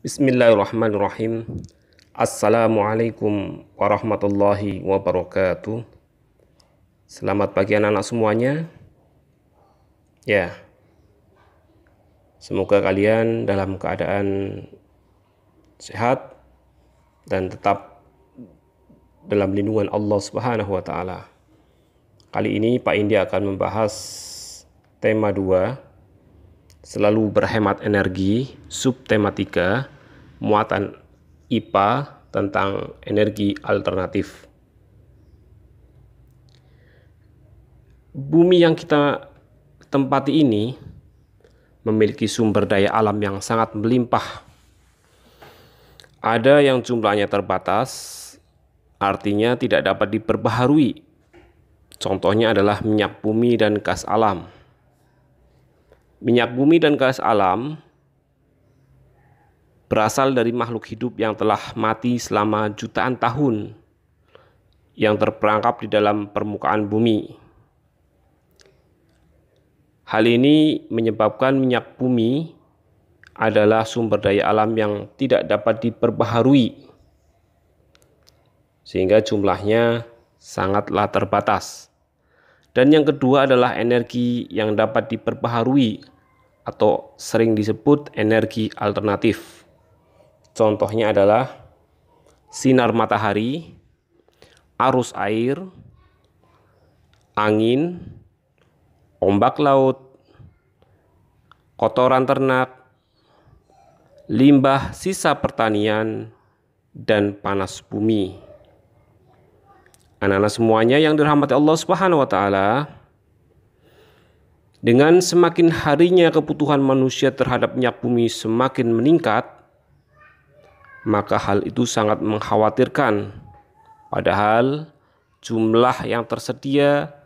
Bismillahirrahmanirrahim. Assalamualaikum warahmatullahi wabarakatuh. Selamat pagi anak-anak semuanya. Ya, semoga kalian dalam keadaan sehat dan tetap dalam lindungan Allah Subhanahu wa taala. Kali ini Pak Indi akan membahas tema 2, selalu berhemat energi, subtema 3, muatan IPA tentang energi alternatif. Bumi yang kita tempati ini memiliki sumber daya alam yang sangat melimpah. Ada yang jumlahnya terbatas, artinya tidak dapat diperbaharui. Contohnya adalah minyak bumi dan gas alam. Minyak bumi dan gas alam berasal dari makhluk hidup yang telah mati selama jutaan tahun, yang terperangkap di dalam permukaan bumi. Hal ini menyebabkan minyak bumi adalah sumber daya alam yang tidak dapat diperbaharui, sehingga jumlahnya sangatlah terbatas. Dan yang kedua adalah energi yang dapat diperbaharui atau sering disebut energi alternatif. Contohnya adalah sinar matahari, arus air, angin, ombak laut, kotoran ternak, limbah sisa pertanian, dan panas bumi. Anak-anak semuanya yang dirahmati Allah Subhanahu wa taala, dengan semakin harinya kebutuhan manusia terhadap minyak bumi semakin meningkat, maka hal itu sangat mengkhawatirkan. Padahal jumlah yang tersedia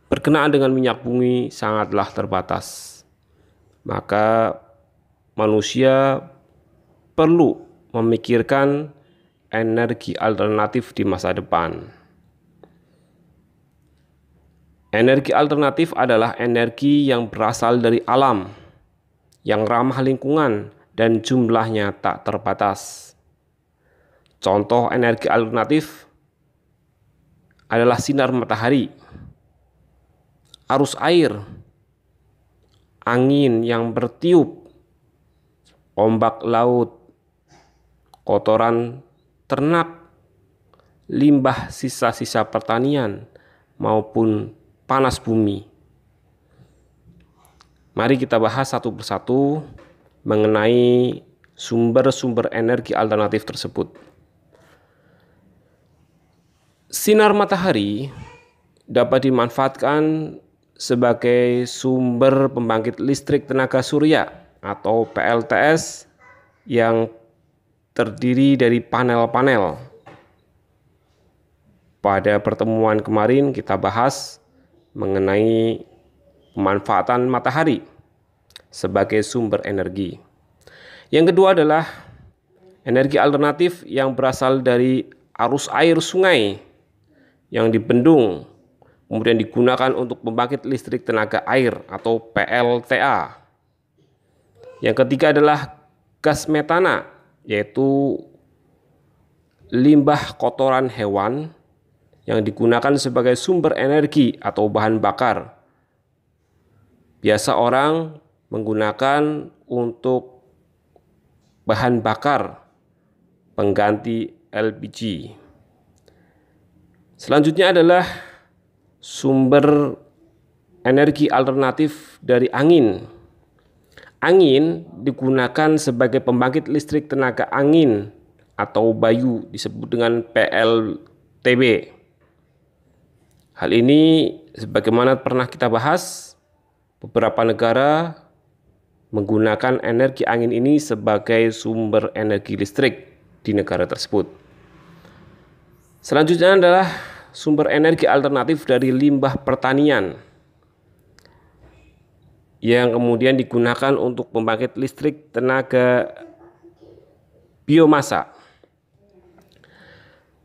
berkenaan dengan minyak bumi sangatlah terbatas. Maka manusia perlu memikirkan energi alternatif di masa depan. Energi alternatif adalah energi yang berasal dari alam, yang ramah lingkungan dan jumlahnya tak terbatas. Contoh energi alternatif adalah sinar matahari, arus air, angin yang bertiup, ombak laut, kotoran ternak, limbah sisa-sisa pertanian, maupun panas bumi. Mari kita bahas satu persatu mengenai sumber-sumber energi alternatif tersebut. Sinar matahari dapat dimanfaatkan sebagai sumber pembangkit listrik tenaga surya atau PLTS yang terdiri dari panel-panel. Pada pertemuan kemarin kita bahas mengenai pemanfaatan matahari sebagai sumber energi. Yang kedua adalah energi alternatif yang berasal dari arus air sungai yang dibendung, kemudian digunakan untuk pembangkit listrik tenaga air atau PLTA. Yang ketiga adalah gas metana, yaitu limbah kotoran hewan yang digunakan sebagai sumber energi atau bahan bakar. Biasa orang menggunakan untuk bahan bakar pengganti LPG. Selanjutnya adalah sumber energi alternatif dari angin. Angin digunakan sebagai pembangkit listrik tenaga angin atau bayu, disebut dengan PLTB. Hal ini sebagaimana pernah kita bahas, beberapa negara menggunakan energi angin ini sebagai sumber energi listrik di negara tersebut. Selanjutnya adalah sumber energi alternatif dari limbah pertanian yang kemudian digunakan untuk pembangkit listrik tenaga biomasa.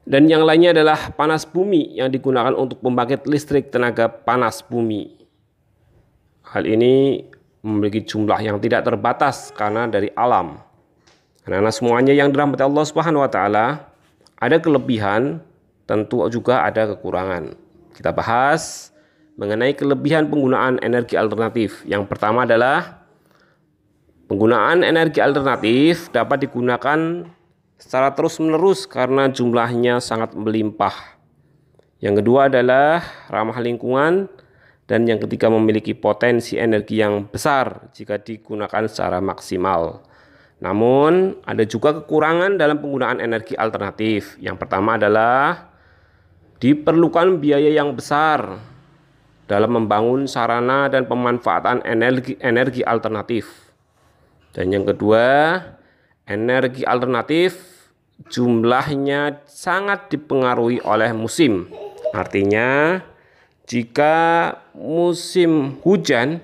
Dan yang lainnya adalah panas bumi yang digunakan untuk pembangkit listrik tenaga panas bumi. Hal ini memiliki jumlah yang tidak terbatas karena dari alam. Karena semuanya yang dirahmati Allah Subhanahu wa taala, ada kelebihan, tentu juga ada kekurangan. Kita bahas mengenai kelebihan penggunaan energi alternatif. Yang pertama adalah penggunaan energi alternatif dapat digunakan secara terus-menerus karena jumlahnya sangat melimpah. Yang kedua adalah ramah lingkungan, dan yang ketiga memiliki potensi energi yang besar jika digunakan secara maksimal. Namun ada juga kekurangan dalam penggunaan energi alternatif. Yang pertama adalah diperlukan biaya yang besar dalam membangun sarana dan pemanfaatan energi alternatif. Dan yang kedua, energi alternatif jumlahnya sangat dipengaruhi oleh musim. Artinya, jika musim hujan,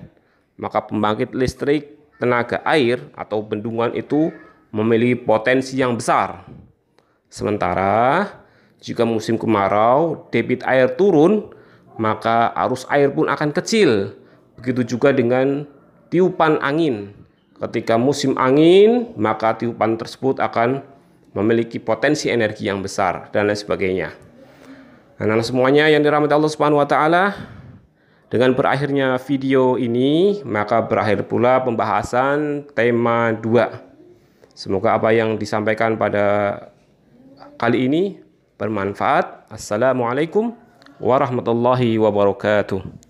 maka pembangkit listrik tenaga air atau bendungan itu memiliki potensi yang besar. Sementara, jika musim kemarau, debit air turun, maka arus air pun akan kecil. Begitu juga dengan tiupan angin. Ketika musim angin, maka tiupan tersebut akan memiliki potensi energi yang besar dan lain sebagainya. Nah, semuanya yang dirahmati Allah Subhanahu wa taala, dengan berakhirnya video ini, maka berakhir pula pembahasan tema 2. Semoga apa yang disampaikan pada kali ini bermanfaat. Assalamualaikum warahmatullahi wabarakatuh.